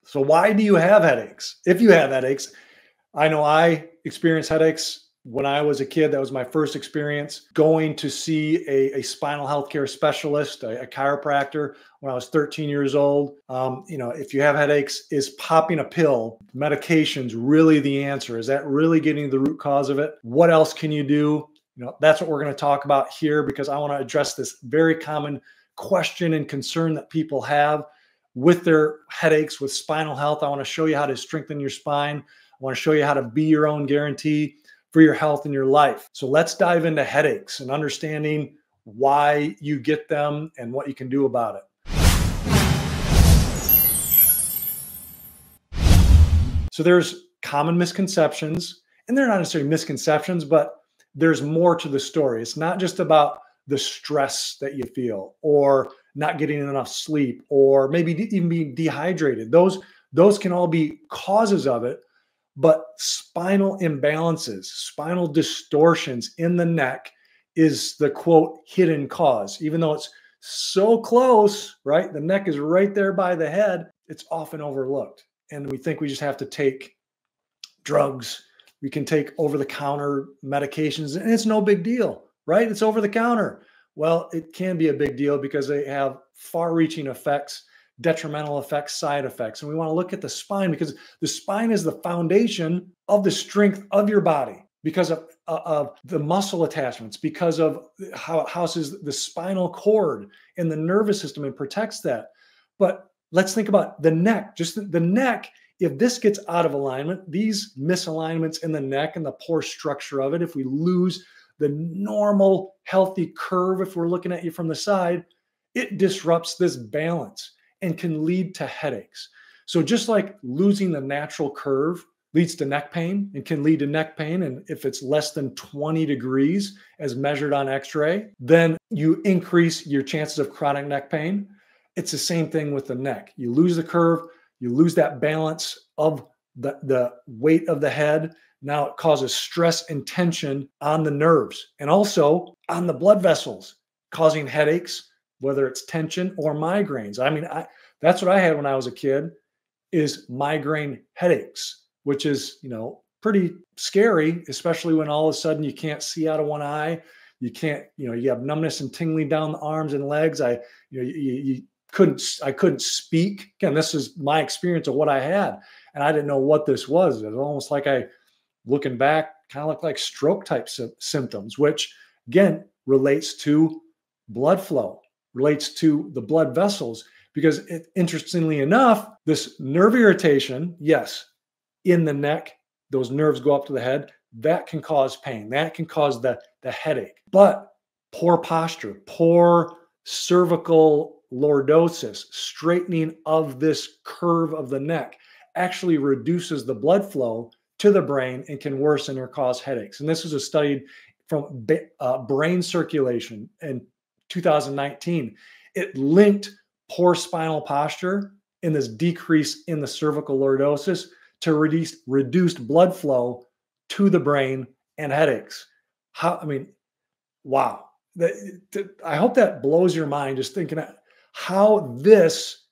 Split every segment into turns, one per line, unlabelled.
So why do you have headaches? If you have headaches, I know I experienced headaches when I was a kid. That was my first experience going to see a spinal healthcare specialist, a chiropractor, when I was 13 years old. If you have headaches, is popping a pill, medications really the answer? Is that really getting the root cause of it? What else can you do? That's what we're going to talk about here, because I want to address this very common question and concern that people have with their headaches, with spinal health. I want to show you how to strengthen your spine. I want to show you how to be your own guarantee for your health and your life. So let's dive into headaches and understanding why you get them and what you can do about it. So there's common misconceptions, and they're not necessarily misconceptions, but there's more to the story. It's not just about the stress that you feel, or not getting enough sleep, or maybe even being dehydrated. Those can all be causes of it. But spinal imbalances, spinal distortions in the neck is the quote hidden cause. Even though it's so close, right? The neck is right there by the head. It's often overlooked. And we think we just have to take drugs. We can take over-the-counter medications, and it's no big deal, right? It's over the counter. Well, it can be a big deal because they have far-reaching effects, detrimental effects, side effects. And we want to look at the spine, because the spine is the foundation of the strength of your body, because of the muscle attachments, because of how it houses the spinal cord and the nervous system and protects that. But let's think about the neck. Just the neck, if this gets out of alignment, these misalignments in the neck and the poor structure of it, if we lose the normal healthy curve, if we're looking at you from the side, it disrupts this balance and can lead to headaches. So just like losing the natural curve leads to neck pain and can lead to neck pain, and if it's less than 20 degrees as measured on x-ray, then you increase your chances of chronic neck pain. It's the same thing with the neck. You lose the curve, you lose that balance of the weight of the head. Now it causes stress and tension on the nerves and also on the blood vessels, causing headaches, whether it's tension or migraines. I mean, that's what I had when I was a kid, is migraine headaches, which is, pretty scary, especially when all of a sudden you can't see out of one eye. You can't, you have numbness and tingling down the arms and legs. I couldn't speak. Again, this is my experience of what I had, and I didn't know what this was. It was almost like looking back, kind of looked like stroke type symptoms, which again relates to blood flow, relates to the blood vessels, because interestingly enough, this nerve irritation, yes, in the neck, those nerves go up to the head, that can cause pain, that can cause the headache. But poor posture, poor cervical lordosis, straightening of this curve of the neck, actually reduces the blood flow to the brain and can worsen or cause headaches. And this was a study from brain circulation in 2019. It linked poor spinal posture and this decrease in the cervical lordosis to reduced blood flow to the brain and headaches. Wow. I hope that blows your mind, just thinking how this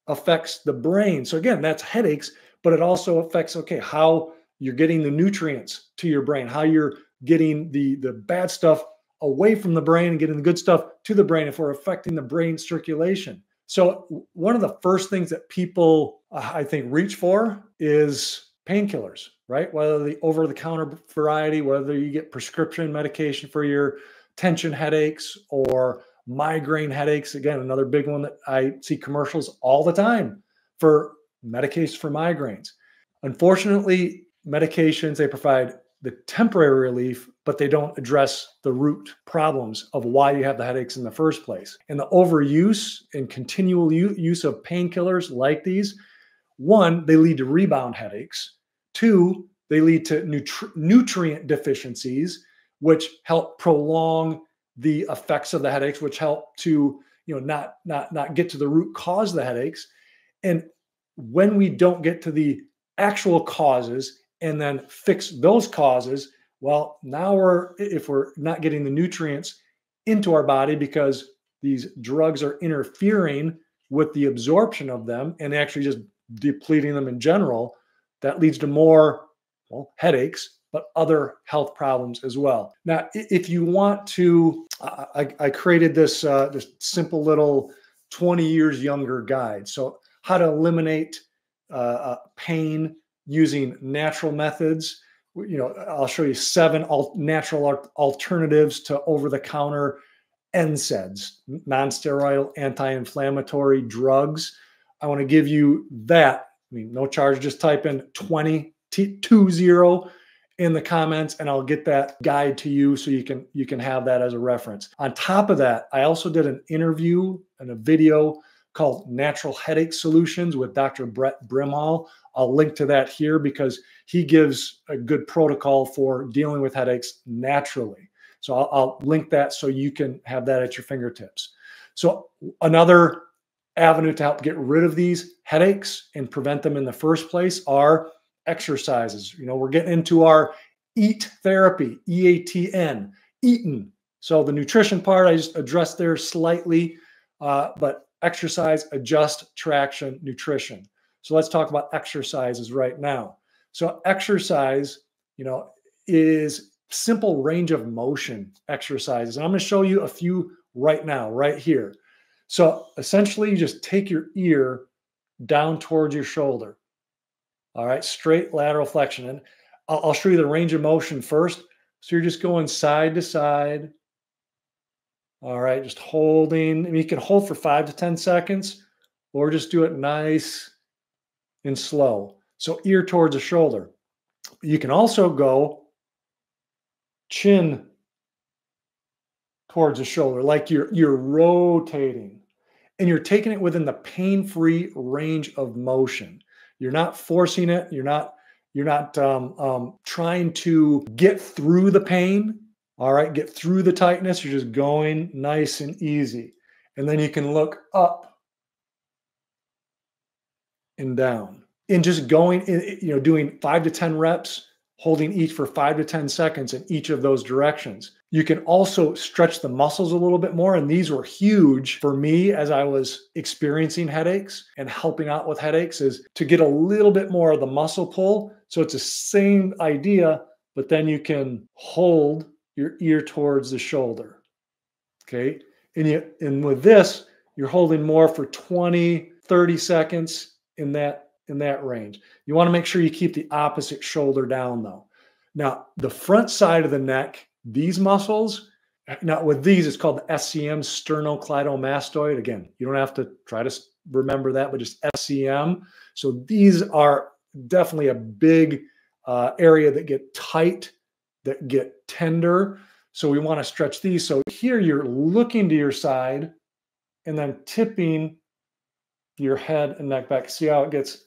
affects the brain. So again, that's headaches, but it also affects, how you're getting the nutrients to your brain, how you're getting the bad stuff away from the brain and getting the good stuff to the brain, if we're affecting the brain circulation. So one of the first things that people, I think, reach for is painkillers, right? Whether the over-the-counter variety, whether you get prescription medication for your tension headaches or migraine headaches. Again, another big one that I see commercials all the time for medications for migraines. Unfortunately, medications, they provide the temporary relief, but they don't address the root problems of why you have the headaches in the first place. And the overuse and continual use of painkillers like these, one, they lead to rebound headaches. Two, they lead to nutrient deficiencies, which help prolong the effects of the headaches, which help to not get to the root cause of the headaches. And when we don't get to the actual causes and then fix those causes, well, now if we're not getting the nutrients into our body because these drugs are interfering with the absorption of them and actually just depleting them in general, that leads to more, well, headaches, but other health problems as well. Now, if you want to, I created this simple little 20 years younger guide. So how to eliminate pain using natural methods. I'll show you 7 natural alternatives to over-the-counter NSAIDs, non-steroidal anti-inflammatory drugs. I want to give you that. I mean, no charge. Just type in 20 in the comments, and I'll get that guide to you so you can have that as a reference. On top of that, I also did an interview and a video called Natural Headache Solutions with Dr. Brett Brimhall. I'll link to that here because he gives a good protocol for dealing with headaches naturally. So I'll link that so you can have that at your fingertips. So another avenue to help get rid of these headaches and prevent them in the first place are exercises. We're getting into our EAT therapy, EATN, eaten. So the nutrition part, I just addressed there slightly, but exercise, adjust, traction, nutrition. So let's talk about exercises right now. So exercise, is simple range of motion exercises. And I'm going to show you a few right now, right here. So essentially, you just take your ear down towards your shoulder. All right, straight lateral flexion. And I'll show you the range of motion first. So you're just going side to side. All right, just holding. I mean, you can hold for 5 to 10 seconds, or just do it nice and slow. So ear towards the shoulder. You can also go chin towards the shoulder, like you're rotating, and you're taking it within the pain-free range of motion. You're not forcing it. You're not trying to get through the pain. All right, get through the tightness. You're just going nice and easy, and then you can look up and down, and just going, doing 5 to 10 reps, holding each for 5 to 10 seconds in each of those directions. You can also stretch the muscles a little bit more. And these were huge for me as I was experiencing headaches and helping out with headaches, is to get a little bit more of the muscle pull. So it's the same idea, but then you can hold your ear towards the shoulder. Okay. And with this, you're holding more for 20, 30 seconds in that range. You want to make sure you keep the opposite shoulder down though. Now, the front side of the neck, these muscles, now with these, it's called the SCM, sternocleidomastoid. Again, you don't have to try to remember that, but just SCM. So these are definitely a big area that get tight, that get tender. So we want to stretch these. So here you're looking to your side and then tipping your head and neck back. See how it gets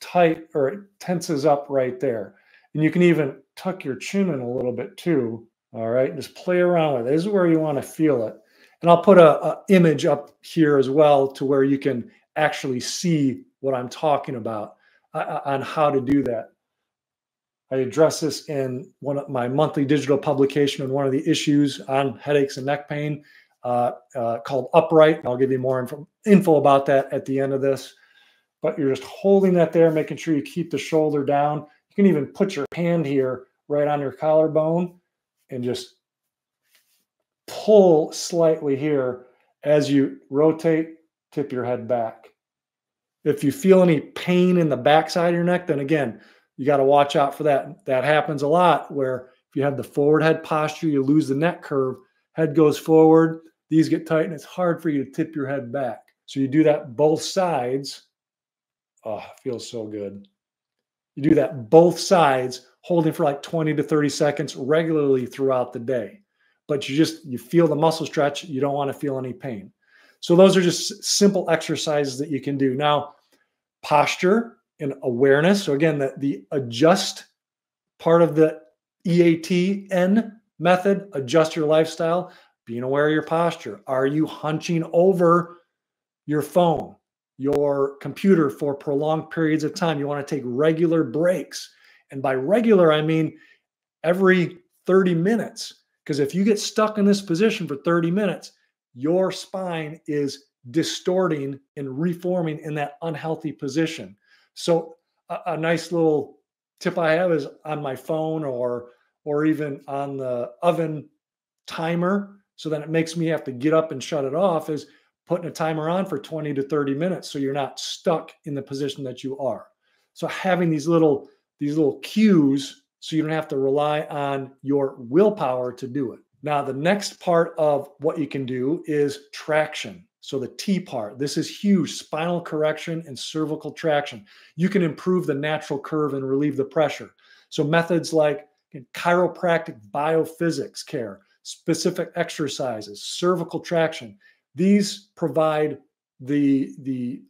tight, or it tenses up right there. And you can even tuck your chin in a little bit too. All right, just play around with it. This is where you want to feel it. And I'll put a image up here as well to where you can actually see what I'm talking about on how to do that. I address this in one of my monthly digital publication, and one of the issues on headaches and neck pain called Upright. I'll give you more info about that at the end of this. But you're just holding that there, making sure you keep the shoulder down. You can even put your hand here right on your collarbone and just pull slightly here as you rotate, tip your head back. If you feel any pain in the backside of your neck, then again, you got to watch out for that. That happens a lot, where if you have the forward head posture, you lose the neck curve, head goes forward, these get tight, and it's hard for you to tip your head back. So you do that both sides. Oh, it feels so good. You do that both sides, holding for like 20 to 30 seconds regularly throughout the day. But you feel the muscle stretch. You don't want to feel any pain. So those are just simple exercises that you can do. Now, posture and awareness. So again, the adjust part of the EATN method, adjust your lifestyle, being aware of your posture. Are you hunching over your phone, your computer for prolonged periods of time? You want to take regular breaks. And by regular, I mean every 30 minutes. Because if you get stuck in this position for 30 minutes, your spine is distorting and reforming in that unhealthy position. So a nice little tip I have is on my phone or even on the oven timer, so then it makes me have to get up and shut it off, is putting a timer on for 20 to 30 minutes so you're not stuck in the position that you are. So having these little cues so you don't have to rely on your willpower to do it. Now, the next part of what you can do is traction. So the T part, this is huge: spinal correction and cervical traction. You can improve the natural curve and relieve the pressure. So methods like chiropractic biophysics care, specific exercises, cervical traction, these provide the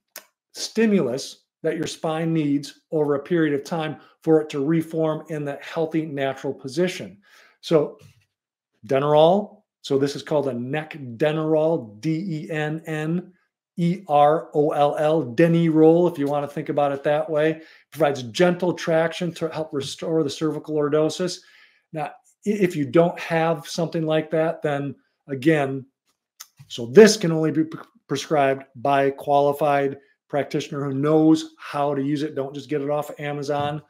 stimulus that your spine needs over a period of time for it to reform in that healthy, natural position. So Denerol. So this is called a neck Denerol, Dennerol, Denerol, if you want to think about it that way. Provides gentle traction to help restore the cervical lordosis. Now, if you don't have something like that, then again, so this can only be prescribed by a qualified practitioner who knows how to use it. Don't just get it off of Amazon.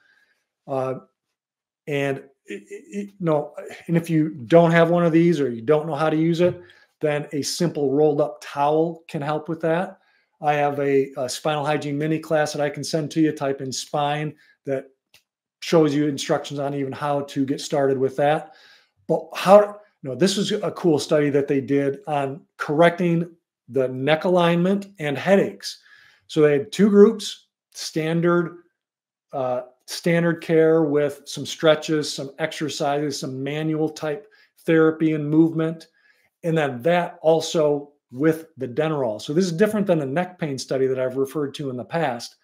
And if you don't have one of these or you don't know how to use it, then a simple rolled up towel can help with that. I have a spinal hygiene mini class that I can send to you. Type in spine, that shows you instructions on even how to get started with that. But this was a cool study that they did on correcting the neck alignment and headaches. So they had two groups: standard care with some stretches, some exercises, some manual type therapy and movement. And then that also with the Denerol. So this is different than the neck pain study that I've referred to in the past.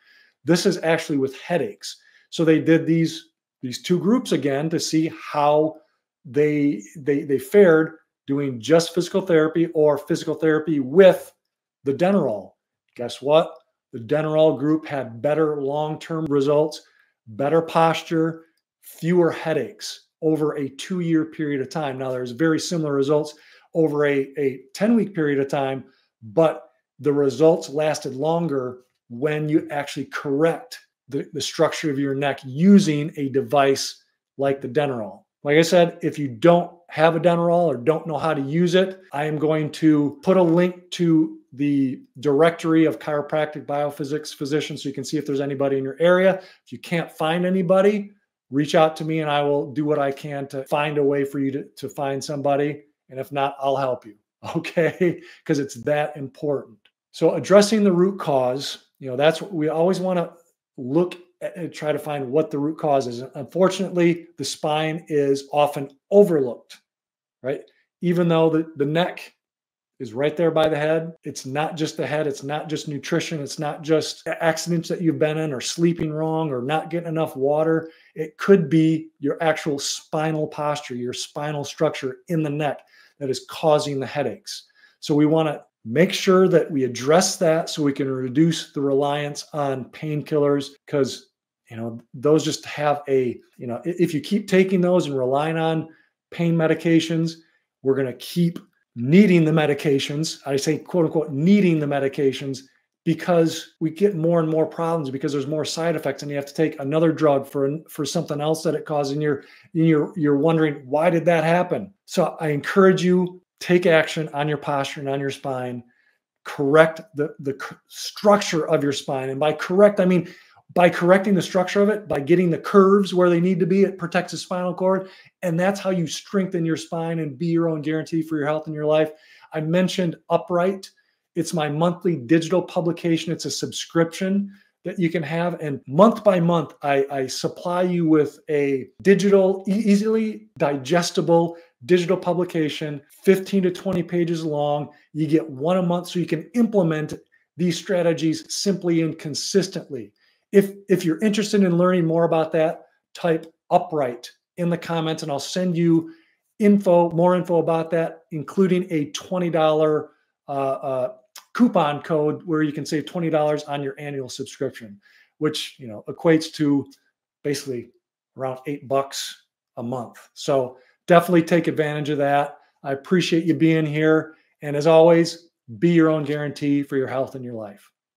This is actually with headaches. So they did these two groups again to see how they fared doing just physical therapy or physical therapy with the Denerol. Guess what? The Denerol group had better long-term results, better posture, fewer headaches over a 2-year period of time. Now, there's very similar results over a 10-week period of time, but the results lasted longer when you actually correct the structure of your neck using a device like the Denerol. Like I said, if you don't have a Denerol or don't know how to use it, I am going to put a link to the directory of chiropractic biophysics physicians so you can see if there's anybody in your area. If you can't find anybody, reach out to me and I will do what I can to find a way for you to find somebody. And if not, I'll help you. Okay? Because it's that important. So addressing the root cause, that's what we always want to look at and try to find what the root cause is. Unfortunately, the spine is often overlooked, right? Even though the neck is right there by the head. It's not just the head. It's not just nutrition. It's not just accidents that you've been in or sleeping wrong or not getting enough water. It could be your actual spinal posture, your spinal structure in the neck that is causing the headaches. So we want to make sure that we address that so we can reduce the reliance on painkillers, because those just have if you keep taking those and relying on pain medications, we're going to keep needing the medications. I say, quote unquote, needing the medications, because we get more and more problems because there's more side effects and you have to take another drug for something else that it caused. And you're wondering, why did that happen? So I encourage you, take action on your posture and on your spine, correct the structure of your spine. And by correct, I mean, by correcting the structure of it, by getting the curves where they need to be, it protects the spinal cord. And that's how you strengthen your spine and be your own guarantee for your health and your life. I mentioned Upright. It's my monthly digital publication. It's a subscription that you can have. And month by month, I supply you with a digital, easily digestible digital publication, 15 to 20 pages long. You get one a month so you can implement these strategies simply and consistently. If you're interested in learning more about that, type Upright in the comments and I'll send you more info about that, including a $20 coupon code where you can save $20 on your annual subscription, which equates to basically around $8 a month. So definitely take advantage of that. I appreciate you being here. And as always, be your own guarantee for your health and your life.